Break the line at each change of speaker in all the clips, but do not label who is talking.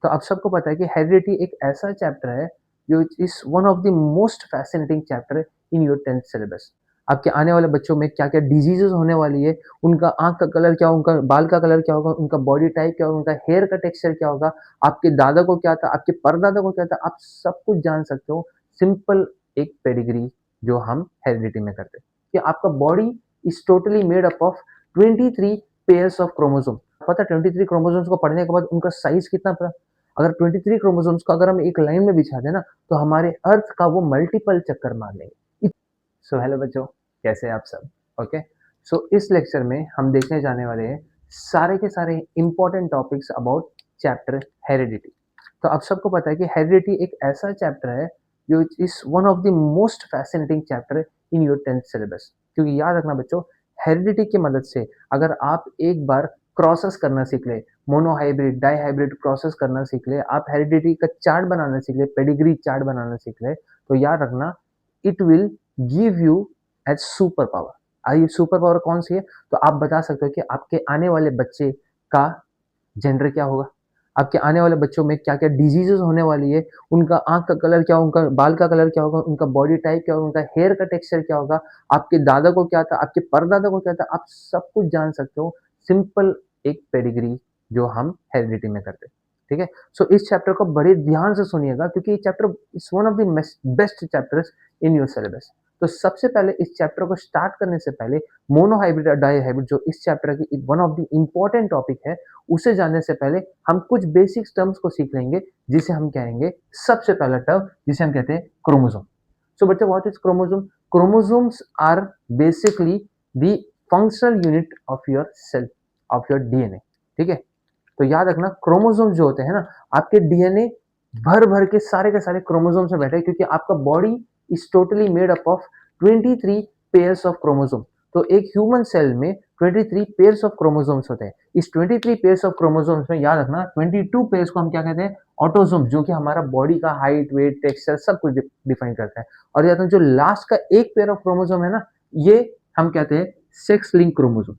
तो आप सबको पता है कि हेरिडिटी एक ऐसा चैप्टर है जो is one of the most fascinating chapter in your 10th syllabus. आपके आने वाले बच्चों में क्या-क्या डिजीजेज़ होने वाली है, उनका आँख का कलर क्या, उनका बाल का कलर क्या होगा, उनका बॉडी टाइप क्या होगा, उनका हेयर का टेक्सचर क्या होगा, आपके दादा को क्या था, आपके परदादा को क्या था, आप सब कुछ जान सकते हो सिंपल एक पेडिग्री जो हम हेरिडिटी में करते हैं। कि आपका body is totally made up of 23 pairs of chromosome. पता है 23 क्रोमोसोम्स को पढ़ने के बाद उनका साइज कितना पड़ा? अगर 23 क्रोमोसोम्स को अगर हम एक लाइन में बिछा दें ना, तो हमारे अर्थ का वो मल्टीपल चक्कर मार लेंगे। सो हेलो बच्चों, कैसे हैं आप सब? ओके, सो इस लेक्चर में हम देखने जाने वाले हैं सारे के सारे important topics about chapter heredity. तो आप सबको पता है कि हेरिडिटी एक ऐसा चैप्टर है जो is one of the most fascinating chapter in your 10th syllabus. क्योंकि याद रखना बच्चों, हेरिडिटी की मदद से अगर आप एक बार क्रॉसेस करना सीख ले, मोनोहाइब्रिड डाईहाइब्रिड क्रॉसेस करना सीख ले, आप हेरिडिटी का चार्ट बनाना सीख ले, पेडिग्री चार्ट बनाना सीख ले, तो याद रखना it will give you as super power. ये सुपर पावर कौन सी है? तो आप बता सकते हो कि आपके आने वाले बच्चे का जेंडर क्या होगा, आपके आने वाले बच्चों में क्या क्या डिजीजेस होने वाली है, उनका आंख का कलर क्या, उनका बाल का कलर क्या होगा, उनका बॉडी टाइप क्या होगा, उनका हेयर का टेक्सचर क्या होगा, आपके दादा को क्या था, आपके परदादा को क्या था, आप सब कुछ जान सकते हो सिंपल एक पेडिग्री जो हम हेरिडिटी में करते हैं। ठीक है, सो इस चैप्टर को बड़े ध्यान से सुनिएगा क्योंकि ये chapter is one of the best chapters in your syllabus. तो सबसे पहले इस चैप्टर को स्टार्ट करने से पहले मोनोहाइब्रिड और डाईहाइब्रिड जो इस चैप्टर की one of the important topic है, उसे जानने से पहले हम कुछ बेसिक टर्म्स को सीख लेंगे जिसे हम कहेंगे। सबसे पहला टर्म जिसे हम कहते हैं क्रोमोसोम। सो बच्चे, what is chromosome? Chromosomes are basically the functional unit of your cell, of your DNA. ठीक है, तो याद रखना क्रोमोसोम जो होते हैं ना, आपके डीएनए भर भर के सारे क्रोमोसोम से बैठे हैं क्योंकि आपका body is totally made up of 23 pairs of chromosome. तो एक ह्यूमन सेल में 23 पेयर्स ऑफ क्रोमोसोम्स होते हैं। इस 23 पेयर्स ऑफ क्रोमोसोम्स में याद रखना 22 पेयर्स को हम क्या कहते हैं? ऑटोसोम्स, जो कि हमारा बॉडी का हाइट, वेट, टेक्सचर सब कुछ डिफाइन करता है। और याद रखना जो लास्ट का एक पेयर ऑफ क्रोमोसोम है ना, ये हम कहते हैं सेक्स लिंक क्रोमोसोम।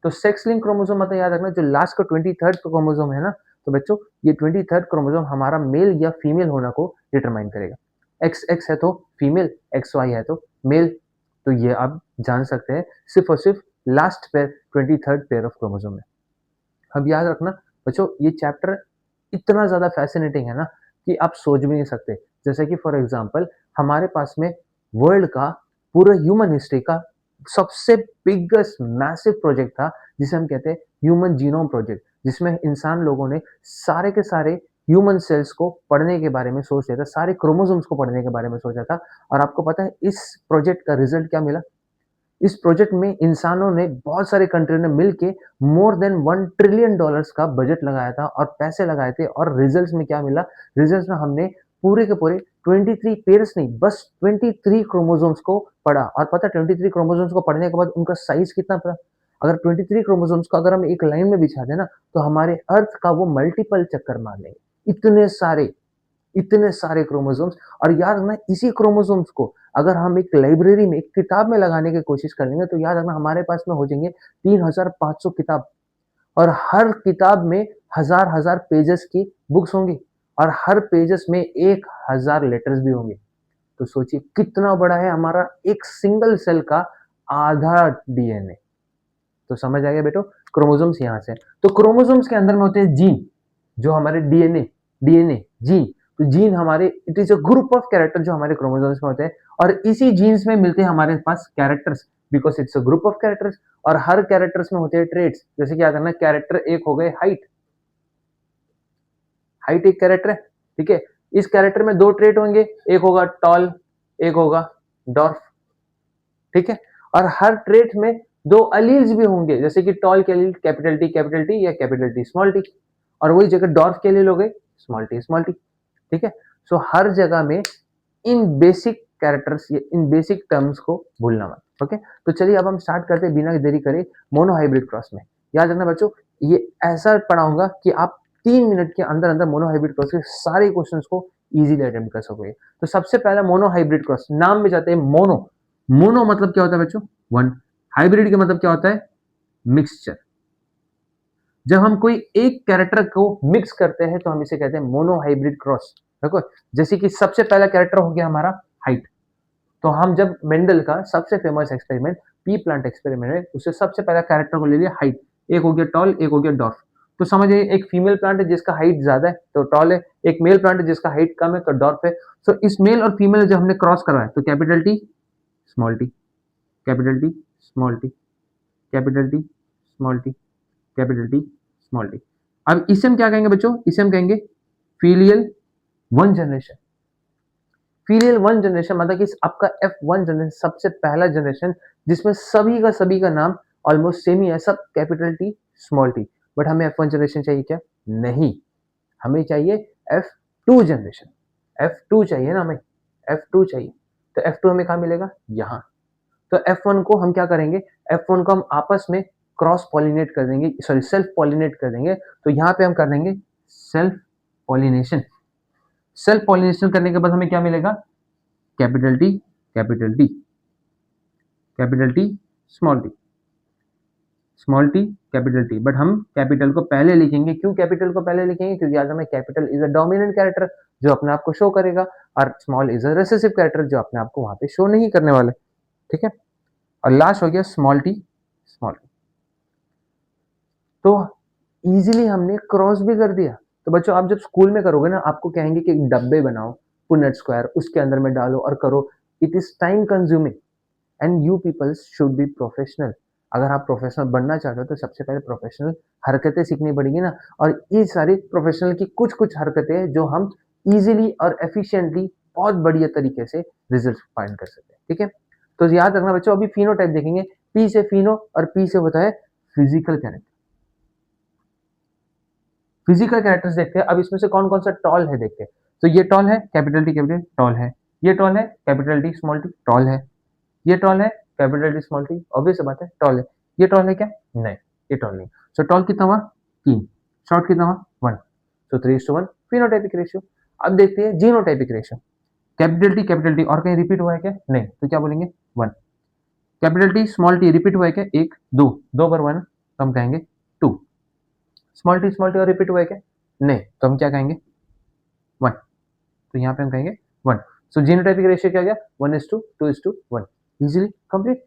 तो सेक्स लिंक क्रोमोसोम मतलब याद रखना जो लास्ट का 23rd क्रोमोसोम है ना, तो बच्चों ये 23rd क्रोमोसोम हमारा मेल या फीमेल होना को डिटरमाइन करेगा। एक्स एक्स है तो फीमेल, एक्स वाई है तो मेल। तो ये आप जान सकते हैं सिर्फ और सिर्फ last pair 23rd pair of chromosome में। अब याद रखना बच्चों, ये चैप्टर इतना ज्यादा फैसिनेटिंग है ना कि आप सोच भी नहीं सकते। जैसे कि फॉर एग्जांपल हमारे पास में वर्ल्ड का पूरा ह्यूमन हिस्ट्री का सबसे बिगेस्ट मैसिव प्रोजेक्ट था जिसे हम कहते हैं ह्यूमन जीनोम प्रोजेक्ट, जिसमें इंसान लोगों ने सारे के सारे ह्यूमन सेल्स को पढ़ने के बारे में सोच लिया था, सारे क्रोमोसोम्स को पढ़ने के बारे में सोचा था। और आपको पता है इस प्रोजेक्ट का रिजल्ट क्या मिला? इस प्रोजेक्ट में इंसानों ने, बहुत सारे कंट्री ने मिलके मोर देन $1 ट्रिलियन का बजट लगाया था और पैसे लगाए थे। और रिजल्ट्स में क्या मिला? रिजल्ट्स में हमने पूरे के पूरे 23 पेयर्स नहीं, बस 23 क्रोमोसोम्स को पढ़ा। और पता है 23 क्रोमोसोम्स को पढ़ने के बाद उनका साइज कितना पड़ा? अगर 23 क्रोमोसोम्स को अगर हम एक लाइन में बिछा दें ना, तो हमारे अर्थ का वो मल्टीपल चक्कर मार लेंगे। इतने सारे क्रोमोसोम्स। और याद रखना इसी क्रोमोसोम्स को अगर हम एक लाइब्रेरी में, एक किताब में लगाने की कोशिश कर लेंगे, तो याद रखना हमारे पास में हो जाएंगे 3500 किताब। और हर किताब में हजार पेजेस की बुक्स होंगी और हर पेजेस में 1000 लेटर्स भी होंगे। तो सोचिए कितना बड़ा है हमारा एक सिंगल सेल का आधा डीएनए। तो समझ आ गया बेटो, क्रोमोसोम्स यहाँ से। तो क्रोमोसोम्स के अंदर में होते हैं जीन, जो हमारे डीएनए जीन। तो जीन हमारे, it is a group of character जो हमारे क्रोमोसोम्स में होते हैं। और इसी जीन्स में मिलते हैं हमारे पास characters, because it's a group of characters. और हर कैरेक्टर्स में होते हैं ट्रेड्स। जैसे क्या करना, कैरेक्टर एक हो गए हाइट, हाइट एक कैरेक्टर है। ठीक है, इस कैरेक्टर में दो ट्रेट होंगे, एक होगा टॉल, एक होगा डॉर्फ। ठीक है, और हर ट्रेट में दो अलील्स भी होंगे, जैसे कि टॉल के अलील कैपिटल टी या कैपिटल टी स्मॉल टी, और वही जगह डॉर्फ के अलील हो गए स्मॉल टी। ठीक है, सो हर जगह में इन बेसिक कैरेक्टर्स, ये इन बेसिक टर्म्स को भूलना मत। ओके, तो चलिए अब हम स्टार्ट करते हैं बिना देरी करे मोनोहाइब्रिड क्रॉस में। याद रखना बच्चों, ये ऐसा पढ़ाऊंगा कि आप 3 मिनट के अंदर अंदर मोनोहाइब्रिड क्रॉस के सारे क्वेश्चंस को इजीली अटेम्प्ट कर सकोगे। तो सबसे पहला मोनोहाइब्रिड क्रॉस, नाम में जाते हैं मोनो। मोनो मतलब क्या होता है बच्चों? वन। हाइब्रिड का मतलब क्या होता है? मिक्सचर। जब हम कोई एक कैरेक्टर को मिक्स करते हैं तो हम इसे कहते हैं मोनोहाइब्रिड क्रॉस। देखो, जैसे कि सबसे पहला कैरेक्टर हो गया हमारा हाइट। तो हम जब मेंडल का सबसे famous experiment P plant experiment है, उससे सबसे पहला कैरेक्टर को ले लिया हाइट। एक हो गया टॉल, एक हो गया डॉर्फ। तो समझिए एक फीमेल प्लांट है जिसका हाइट ज्यादा है तो टॉल है, एक मेल प्लांट है जिसका हाइट कम है तो डॉर्फ है। सो इस मेल और फीमेल जब हमने क्रॉस करवाया तो capital T small T, capital T small T, capital T small T, capital T small T. अब इसे हम क्या कहेंगे बच्चों? इसे हम कहेंगे filial one generation. Filial one generation मतलब कि आपका F1 जनरेशन सबसे पहला जनरेशन जिसमें सभी का नाम ऑलमोस्ट सेम ही है, सब capital T small T. But हमें F1 जनरेशन चाहिए क्या? नहीं, हमें चाहिए F2 जनरेशन। F2 चाहिए ना हमें, F2 चाहिए। तो F2 हमें कहाँ मिलेगा? यहाँ। तो F1 को हम क्या करेंगे? F1 को हम आपस में क्रॉस पॉलिनेट कर देंगे, सॉरी सेल्फ पॉलिनेट कर देंगे। तो यहाँ पे हम कर देंगे सेल्फ पॉलिनेशन। सेल्फ पॉलिनेशन करने के बाद हमें क्या मिलेगा? Capital T, capital T, capital T small T, small T capital T. But हम कैपिटल को पहले लिखेंगे। क्यों कैपिटल को पहले लिखेंगे? क्योंकि याद हमें capital is a dominant character जो अपने आप को शो करेगा, और small is a recessive character जो अपने आप को वहां पे शो नहीं करने वाले। ठीक है। और लास्ट हो गया स्मॉल टी, स्मॉल टी। तो इजीली हमने क्रॉस भी कर दिया। तो बच्चों आप जब स्कूल में करोगे ना, आपको कहेंगे कि एक डब्बे बनाओ पुनेट स्क्वायर, उसके अंदर में डालो और करो। It is time consuming and you peoples should be professional. अगर आप प्रोफेशनल बनना चाहते हो तो सबसे पहले प्रोफेशनल हरकतें सीखनी पड़ेगी ना। और ये सारी प्रोफेशनल की कुछ कुछ हरकतें हैं जो हम इजीली और एफिशिएंटली बहुत बढ़िया तरीके से रिजल्ट फाइंड कर सकते हैं। ठीक है। तो याद रखना बच्चों, अभी फिनोटाइप देखेंगे। पी से फिनो और पी से होता है फिजिकल कैरेक्टर। फिजिकल कैरेक्टर्स देखते हैं। अब इसमें से कौन कौन सा टॉल है देखते हैं। तो ये टॉल है, कैपिटल टी कैपिटल टॉल है। ये टॉल है, capital T small T tall है। ये टॉल है, capital T small T, obvious बात है टॉल है। ये टॉल है क्या? नहीं, ये टॉल नहीं। सो टॉल कितना हुआ? 3। शॉर्ट कितना हुआ? 1। सो 3:1 फिनोटाइपिक रेशियो। अब देखते हैं जीनोटाइपिक रेशियो। कैपिटल टी और कहीं रिपीट हुआ है क्या? नहीं, तो क्या बोलेंगे? 1। Capital T small T repeat हुआ है क्या? 1 2, 2 पर 1 तो हम कहेंगे 2। स्मॉल टी और रिपीट हुआ है क्या? नहीं, तो हम क्या कहेंगे? 1। तो यहाँ पे हम कहेंगे 1। सो जीनोटाइपिक रेशियो क्या गया? 1:2, 2:1। Easily complete.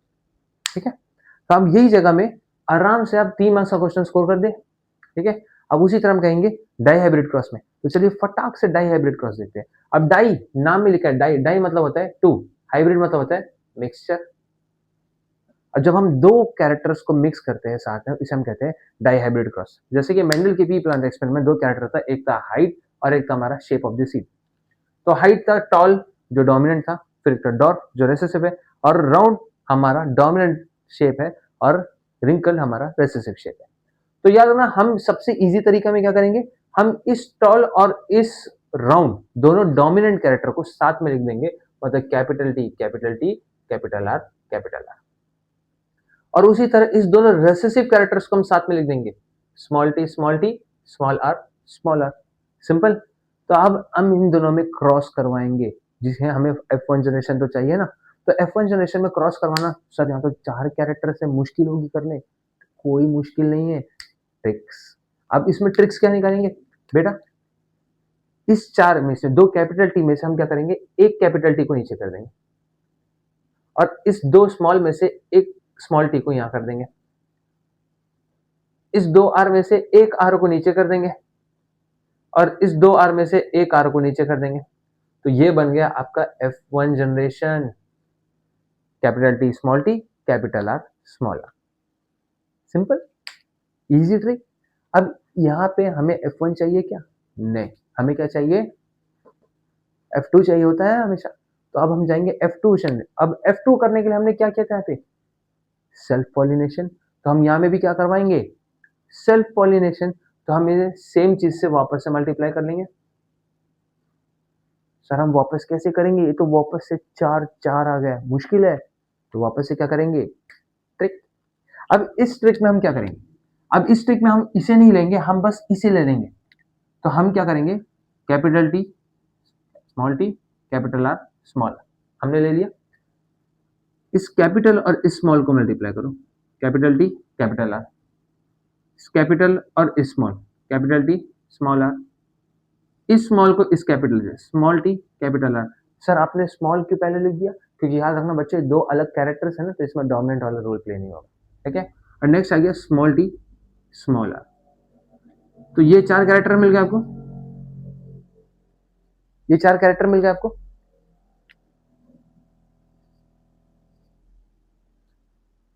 ठीक है। तो हम यही जगह में आराम से आप 3 मार्क्स का क्वेश्चन स्कोर कर दे। ठीक है। अब उसी तरह हम कहेंगे डाई हाइब्रिड क्रॉस में। तो चलिए फटाक से डाई हाइब्रिड क्रॉस देखते हैं। अब डाई नाम में लिखा है डाई, डाई मतलब होता है 2, हाइब्रिड मतलब होता है मिक्सचर। और जब हम दो कैरेक्टर्स को मिक्स करते हैं साथ में, इसे हम कहते हैं डाई हाइब्रिड क्रॉस। जैसे कि मेंडल के पी प्लांट एक्सपेरिमेंट में 2 कैरेक्टर था, एक था हाइट और एक था हमारा शेप ऑफ द सीड। तो हाइट था टॉल जो डोमिनेंट था, फिर था डॉर्फ जो रेसेसिव है, और राउंड हमारा डोमिनेंट शेप है और रिंकल हमारा रेसेसिव शेप है। तो याद रखना, हम सबसे इजी तरीका में क्या करेंगे? हम इस टॉल और इस राउंड दोनों डोमिनेंट कैरेक्टर को साथ में लिख देंगे। मतलब capital T capital T, capital R capital R. और उसी तरह इस दोनों रेसेसिव कैरेक्टर्स को हम साथ में लिख देंगे, small T small T, small R small R. Simple. तो अब हम इन दोनों में क्रॉस करवाएंगे, जिसे हमें F1 जनरेशन तो चाहिए ना। तो F1 जनरेशन में क्रॉस करवाना सर यहाँ तो 4 कैरेक्टर से मुश्किल होगी करने। कोई मुश्किल नहीं है, ट्रिक्स। अब इसमें ट्रिक्स क्या निकालेंगे बेटा? इस 4 में से 2 कैपिटल टी में से हम क्या करेंगे? एक कैपिटल टी को नीचे कर देंगे, और इस 2 स्मॉल में से एक स्मॉल टी को यहां कर देंगे। इस 2 आर में से एक आर को नीचे कर देंगे, और इस 2 आर में से एक आर को नीचे कर देंगे। तो ये बन गया आपका F1 generation. Capital T small T, capital R small R. Simple, easy trick. अब यहाँ पे हमें F1 चाहिए क्या? नहीं, हमें क्या चाहिए? F2 चाहिए होता है हमेशा। तो अब हम जाएंगे F2 जनरेशन। अब F2 करने के लिए हमने क्या किया था यहाँ पे? Self pollination. तो हम यहाँ में भी क्या करवाएंगे? Self pollination. तो हम ये सेम चीज से वापस से मल्टीप्लाई कर लेंगे। सर हम वापस कैसे करेंगे? ये तो वापस से 4 4 आ गया, मुश्किल है। तो वापस से क्या करेंगे? ट्रिक। अब इस ट्रिक में हम क्या करेंगे? अब इस ट्रिक में हम इसे नहीं लेंगे, हम बस इसे ले लेंगे। तो हम क्या करेंगे? Capital T small T, capital R small R, हमने ले लिया। इस कैपिटल और इस स्मॉल को मल्टीप्लाई करो, capital T capital R. Capital और small, capital T small R, इस स्मॉल को इस कैपिटल से, small T capital R. Sir आपने स्मॉल क्यों पहले लिख दिया? क्योंकि याद रखना बच्चे दो अलग कैरेक्टर्स है ना, तो इसमें डोमिनेंट वाला रोल प्ले नहीं होगा, ठीक है। और नेक्स्ट आ गया स्मॉल टी स्मॉल आर। तो ये चार कैरेक्टर मिल गया आपको, ये चार कैरेक्टर मिल गया आपको।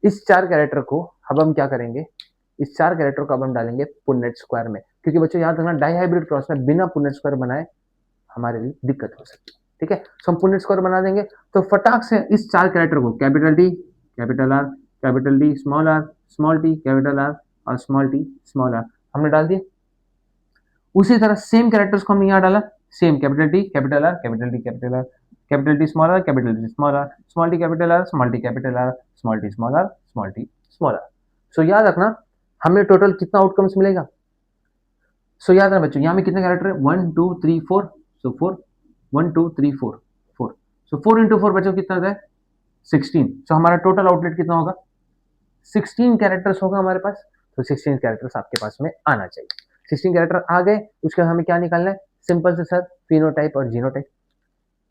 इस चार कैरेक्टर को अब हम क्या करेंगे, इस चार कैरेक्टर को अब हम डालेंगे पुन्नेट स्क्वायर में, क्योंकि बच्चों याद रखना डाई हाइब्रिड क्रॉस में बिना पुन्नेट स्क्वायर बनाए हमारे लिए दिक्कत हो सकती है, ठीक है। तो हम पुन्नेट स्क्वायर बना देंगे, तो फटाक से इस चार कैरेक्टर को capital T capital R, capital T small T capital are और स्मॉल टी स्मॉल आर हमने डाल दिए। उसी तरह सेम कैरेक्टर्स को हमने यहाँ डाला, same capital T capital R, capital T capital R, capital T small R, capital T small R, small T capital R, small T capital R, small T small R, small T small R. So याद रखना हमें total कितना outcomes मिलेगा। सो याद रखना बच्चों यहाँ में कितने कैरेक्टर है, 1 2 3 4, सो 4 1 2 3 4 4, सो 4 इंटू 4 बच्चों कितना होता है 16। सो हमारा टोटल आउटलेट कितना होगा, 16 कैरेक्टर्स होगा हमारे पास। तो 16 कैरेक्टर्स आपके पास में आना चाहिए। 16 कैरेक्टर आ गए, उसके बाद हमें क्या निकालना है, सिंपल से सर फिनोटाइप और जीनोटाइप।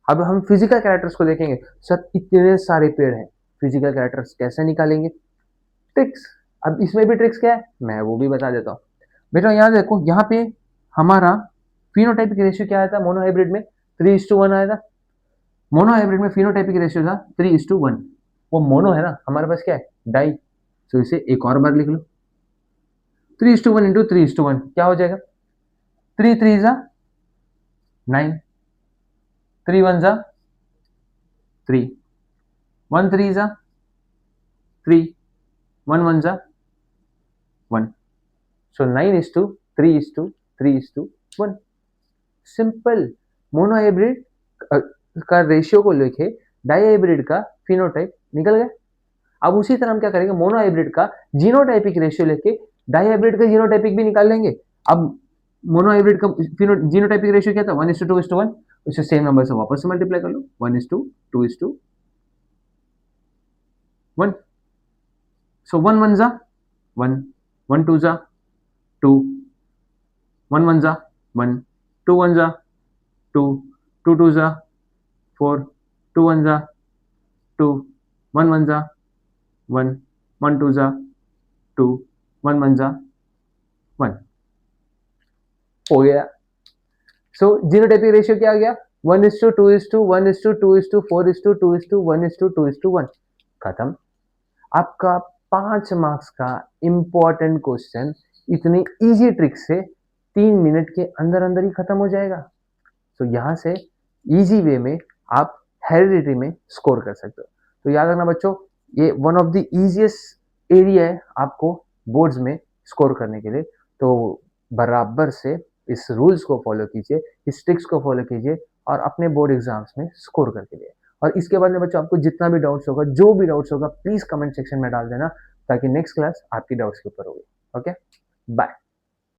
अब हम फिजिकल कैरेक्टर्स को देखेंगे, सर इतने सारे पेड़ हैं, फिजिकल कैरेक्टर्स कैसे निकालेंगे, ट्रिक्स। अब इसमें भी ट्रिक्स क्या है मैं वो भी बता देता हूँ। बेटा यहाँ देखो, यहाँ पे हमारा फिनोटाइपिक रेशियो क्या आया था मोनोहाइब्रिड में, 3:1 आया था। मोनोहाइब्रिड में फिनोटाइपिक रेशियो था 3:1। वो मोनो है ना, हमारे पास क्या है डाई, तो इसे एक और बार लिख लो, 3:1 इंटू 3:1 क्या हो जाएगा, 3 3 जा 9, 3 1 जा 3, 1 3 जा 3, 1 1 जा 1। सो 9:3:3:1 सिंपल। मोनोहाइब्रिड का रेशियो को लेके डाईहाइब्रिड का फिनोटाइप निकल गया। अब उसी तरह हम क्या करेंगे, मोनोहाइब्रिड का जीनोटाइपिक रेशियो लेके डाईहाइब्रिड का जीनोटाइपिक भी निकाल लेंगे। अब मोनोहाइब्रिड का जीनोटाइपिक रेशियो क्या था 1:2:1, उसे सेम नंबर से वापस से मल्टीप्लाई कर लो 1:2:1। सो 1 1 जा 1, 1 2 जा 2, 1 1 जा 1, 2 1 जा 2, 2 2 जा 4, 2 1 जा 2, 1 1 जा 1, 1 2 जा 2, 1 1 जा 1 हो गया। सो जीनोटाइपिक रेशियो क्या आ गया 1:2:1:2:4:2:1:2:1 खत्म। आपका 5 मार्क्स का इंपॉर्टेंट क्वेश्चन इतनी इजी ट्रिक से 3 मिनट के अंदर अंदर ही खत्म हो जाएगा। तो यहां से इजी वे में आप हेरिडिटी में स्कोर कर सकते हो। तो याद रखना बच्चों, ये one of the easiest area है आपको बोर्ड्स में स्कोर करने के लिए। तो बराबर से इस रूल्स को फॉलो कीजिए, इस ट्रिक्स को फॉलो कीजिए और अपने बोर्ड एग्जाम्स में स्कोर करके लिए। और इसके बाद में बच्चों आपको जितना भी डाउट्स होगा, जो भी डाउट्स होगा, प्लीज कमेंट सेक्शन में डाल देना, ताकि नेक्स्ट क्लास आपकी डाउट्स के ऊपर होगी। Okay, bye.